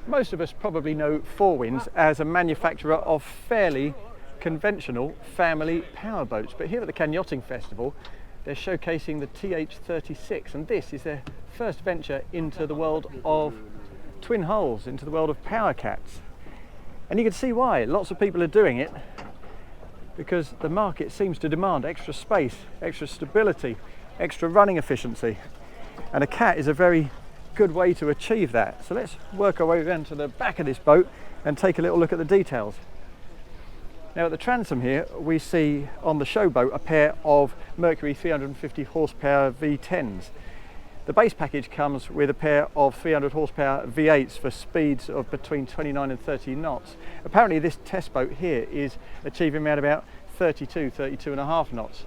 Most of us probably know Four Winns as a manufacturer of fairly conventional family powerboats, but here at the Cannes Yachting Festival they're showcasing the TH36, and this is their first venture into the world of twin hulls, into the world of powercats. And you can see why. Lots of people are doing it because the market seems to demand extra space, extra stability, extra running efficiency, and a cat is a very good way to achieve that. So let's work our way down to the back of this boat and take a little look at the details. Now at the transom here we see on the show boat a pair of Mercury 350 horsepower V10s. The base package comes with a pair of 300 horsepower V8s for speeds of between 29 and 30 knots. Apparently this test boat here is achieving around about 32 and a half knots.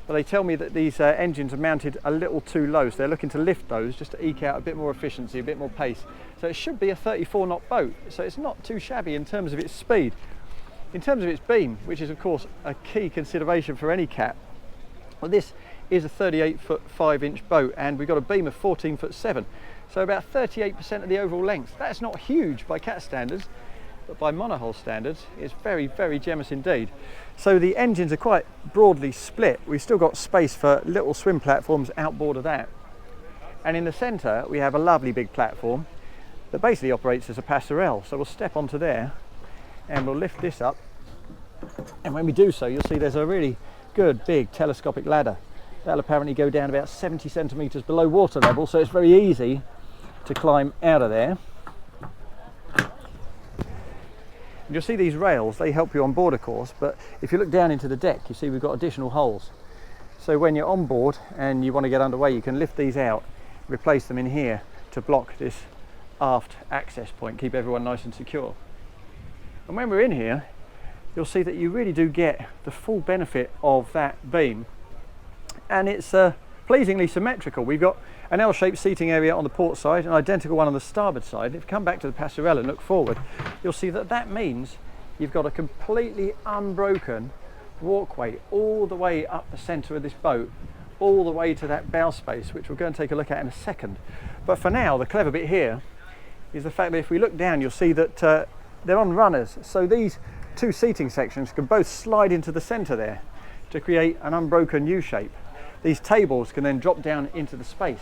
But they tell me that these engines are mounted a little too low, so they're looking to lift those just to eke out a bit more efficiency, a bit more pace. So it should be a 34 knot boat, so it's not too shabby in terms of its speed. In terms of its beam, which is of course a key consideration for any cat, well, this is a 38-foot 5-inch boat, and we've got a beam of 14'7", so about 38% of the overall length. That's not huge by cat standards, but by monohull standards it's very, very generous indeed. So the engines are quite broadly split. We've still got space for little swim platforms outboard of that, and in the centre we have a lovely big platform that basically operates as a passerelle. So we'll step onto there and we'll lift this up, and when we do so you'll see there's a really good big telescopic ladder that'll apparently go down about 70 centimetres below water level, so it's very easy to climb out of there. And you'll see these rails, they help you on board of course, but if you look down into the deck you see we've got additional holes. So when you're on board and you want to get underway you can lift these out, replace them in here to block this aft access point, keep everyone nice and secure. And when we're in here you'll see that you really do get the full benefit of that beam, and it's pleasingly symmetrical. We've got an L-shaped seating area on the port side, an identical one on the starboard side. If you come back to the passerelle and look forward, you'll see that that means you've got a completely unbroken walkway all the way up the centre of this boat, all the way to that bow space, which we're going to take a look at in a second. But for now, the clever bit here is the fact that if we look down you'll see that they're on runners, so these two seating sections can both slide into the centre there to create an unbroken U-shape. These tables can then drop down into the space,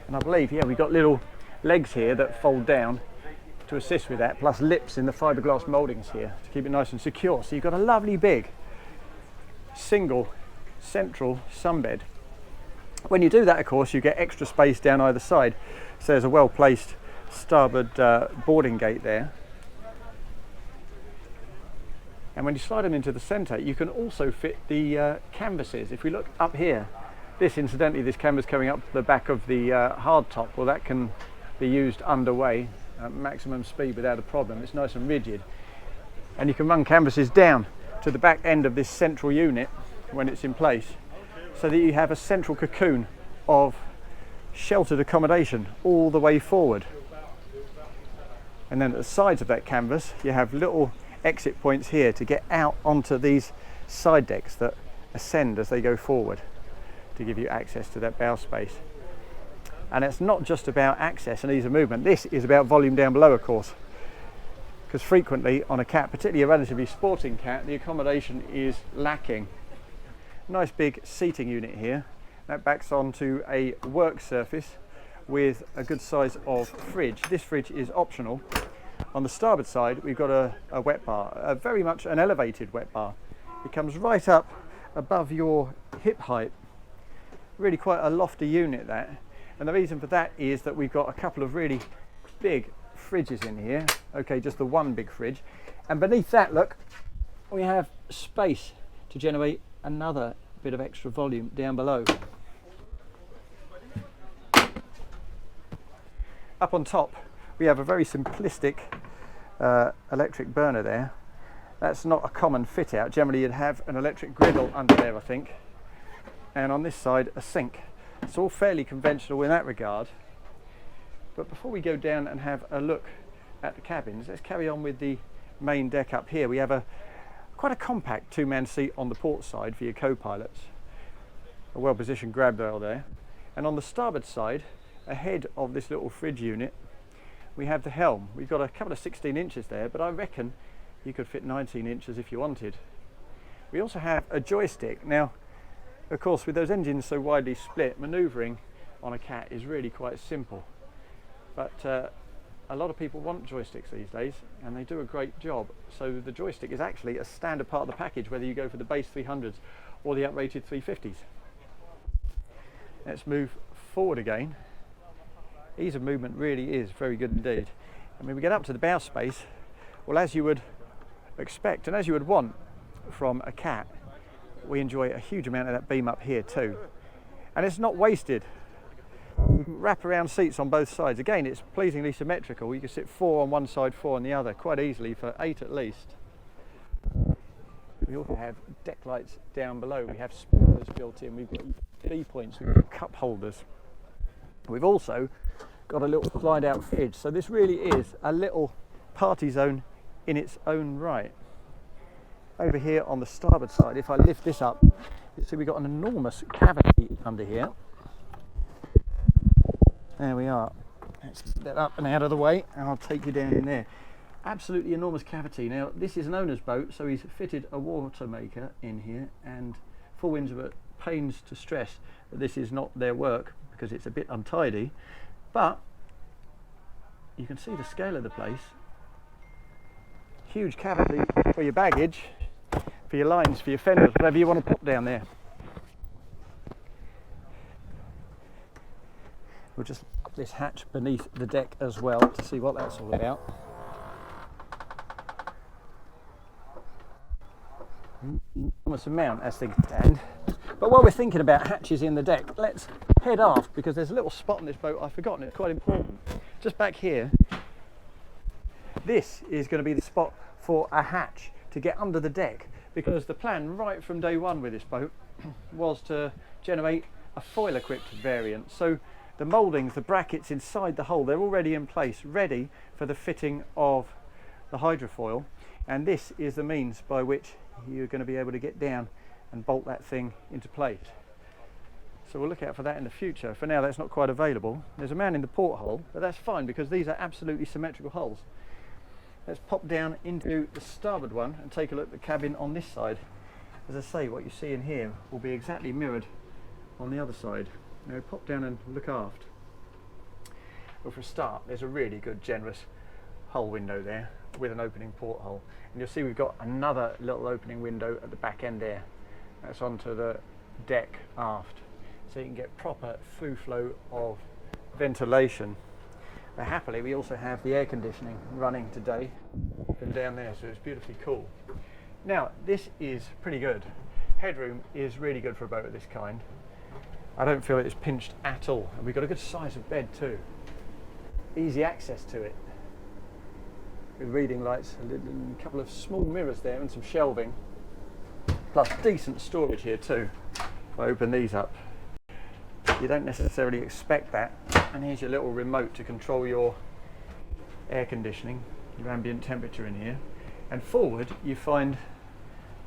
and I believe, yeah, we've got little legs here that fold down to assist with that, plus lips in the fiberglass mouldings here to keep it nice and secure. So you've got a lovely big single central sunbed. When you do that, of course, you get extra space down either side, so there's a well placed starboard boarding gate there. And when you slide them into the centre you can also fit the canvases. If we look up here, this canvas coming up the back of the hard top, well, that can be used underway at maximum speed without a problem. It's nice and rigid, and you can run canvases down to the back end of this central unit when it's in place, so that you have a central cocoon of sheltered accommodation all the way forward. And then at the sides of that canvas you have little exit points here to get out onto these side decks that ascend as they go forward to give you access to that bow space. And it's not just about access and ease of movement, this is about volume down below, of course, because frequently on a cat, particularly a relatively sporting cat, the accommodation is lacking. Nice big seating unit here that backs onto a work surface with a good size of fridge. This fridge is optional. On the starboard side we've got a wet bar, very much an elevated wet bar. It comes right up above your hip height, really quite a lofty unit that, and the reason for that is that we've got a couple of really big fridges in here. Okay, just the one big fridge, and beneath that, look, we have space to generate another bit of extra volume down below. Up on top we have a very simplistic electric burner there. That's not a common fit out. Generally you'd have an electric griddle under there, I think, and on this side a sink. It's all fairly conventional in that regard. But before we go down and have a look at the cabins, let's carry on with the main deck up here. We have quite a compact two-man seat on the port side for your co-pilots, a well-positioned grab rail there, and on the starboard side, ahead of this little fridge unit, we have the helm. We've got a couple of 16 inches there, but I reckon you could fit 19 inches if you wanted. We also have a joystick. Now, of course, with those engines so widely split, manoeuvring on a Cat is really quite simple. But a lot of people want joysticks these days, and they do a great job. So the joystick is actually a standard part of the package, whether you go for the base 300s or the uprated 350s. Let's move forward again. Ease of movement really is very good indeed. And when we get up to the bow space, well, as you would expect and as you would want from a Cat, we enjoy a huge amount of that beam up here too. And it's not wasted. Wrap around seats on both sides. Again, it's pleasingly symmetrical. You can sit 4 on one side, 4 on the other, quite easily for 8 at least. We also have deck lights down below. We have spoilers built in. We've got B points, we've got cup holders. We've also got a little slide out fridge. So this really is a little party zone in its own right. Over here on the starboard side, if I lift this up, you see we've got an enormous cavity under here. There we are. Let's get that up and out of the way, and I'll take you down in there. Absolutely enormous cavity. Now, this is an owner's boat, so he's fitted a water maker in here, and Four Winns are at pains to stress that this is not their work because it's a bit untidy, but you can see the scale of the place. Huge cavity for your baggage, for your lines, for your fenders, whatever you want to put down there. We'll just up this hatch beneath the deck as well to see what that's all about. Almost amount as things stand. But while we're thinking about hatches in the deck, let's head aft because there's a little spot on this boat I've forgotten. It's quite important. Just back here, this is going to be the spot for a hatch to get under the deck, because the plan right from day one with this boat was to generate a foil equipped variant. So the mouldings, the brackets inside the hull, they're already in place, ready for the fitting of the hydrofoil, and this is the means by which you're going to be able to get down and bolt that thing into place. So we'll look out for that in the future. For now, that's not quite available. There's a man in the porthole, but that's fine because these are absolutely symmetrical hulls. Let's pop down into the starboard one and take a look at the cabin on this side. As I say, what you see in here will be exactly mirrored on the other side. Now pop down and look aft. Well, for a start, there's a really good generous hull window there with an opening porthole. And you'll see we've got another little opening window at the back end there. That's onto the deck aft. So you can get proper through flow of ventilation. But happily, we also have the air conditioning running today up and down there, so it's beautifully cool. Now, this is pretty good. Headroom is really good for a boat of this kind. I don't feel it's pinched at all. And we've got a good size of bed too. Easy access to it. With reading lights, a couple of small mirrors there and some shelving. Plus decent storage here too. If I open these up, you don't necessarily expect that. And here's your little remote to control your air conditioning, your ambient temperature in here. And forward you find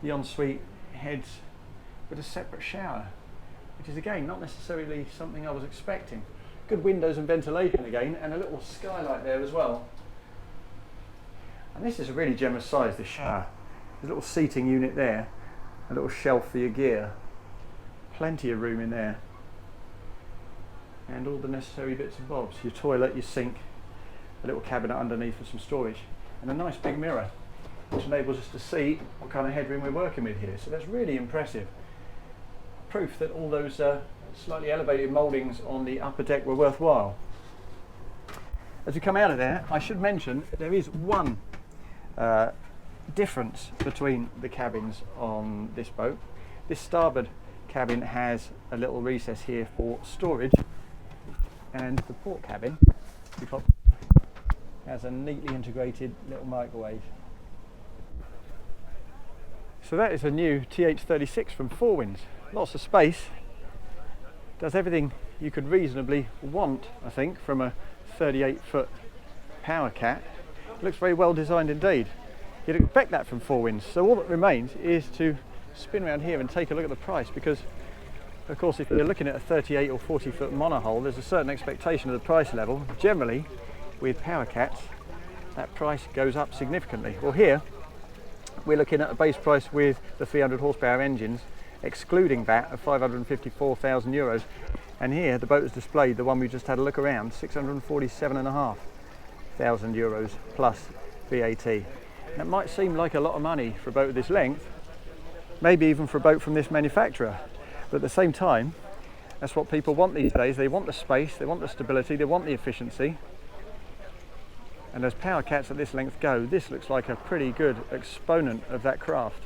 the ensuite heads with a separate shower, which is again not necessarily something I was expecting. Good windows and ventilation again, and a little skylight there as well. And this is a really generous size, this shower. There's a little seating unit there, a little shelf for your gear, plenty of room in there, and all the necessary bits and bobs. Your toilet, your sink, a little cabinet underneath for some storage, and a nice big mirror, which enables us to see what kind of headroom we're working with here. So that's really impressive. Proof that all those slightly elevated mouldings on the upper deck were worthwhile. As we come out of there, I should mention there is one difference between the cabins on this boat. This starboard cabin has a little recess here for storage, and the port cabin has a neatly integrated little microwave. So that is a new TH36 from Four Winns. Lots of space, does everything you could reasonably want, I think, from a 38-foot powercat. Looks very well designed indeed. You'd expect that from Four Winns. So all that remains is to spin around here and take a look at the price, because of course if you're looking at a 38 or 40 foot monohull, there's a certain expectation of the price level. Generally with powercats, that price goes up significantly. Well, here we're looking at a base price with the 300 horsepower engines, excluding that, of 554,000 euros. And here the boat is displayed, the one we just had a look around, 647,500 euros plus VAT. That might seem like a lot of money for a boat of this length, maybe even for a boat from this manufacturer, but at the same time, that's what people want these days. They want the space, they want the stability, they want the efficiency. And as powercats at this length go, this looks like a pretty good exponent of that craft.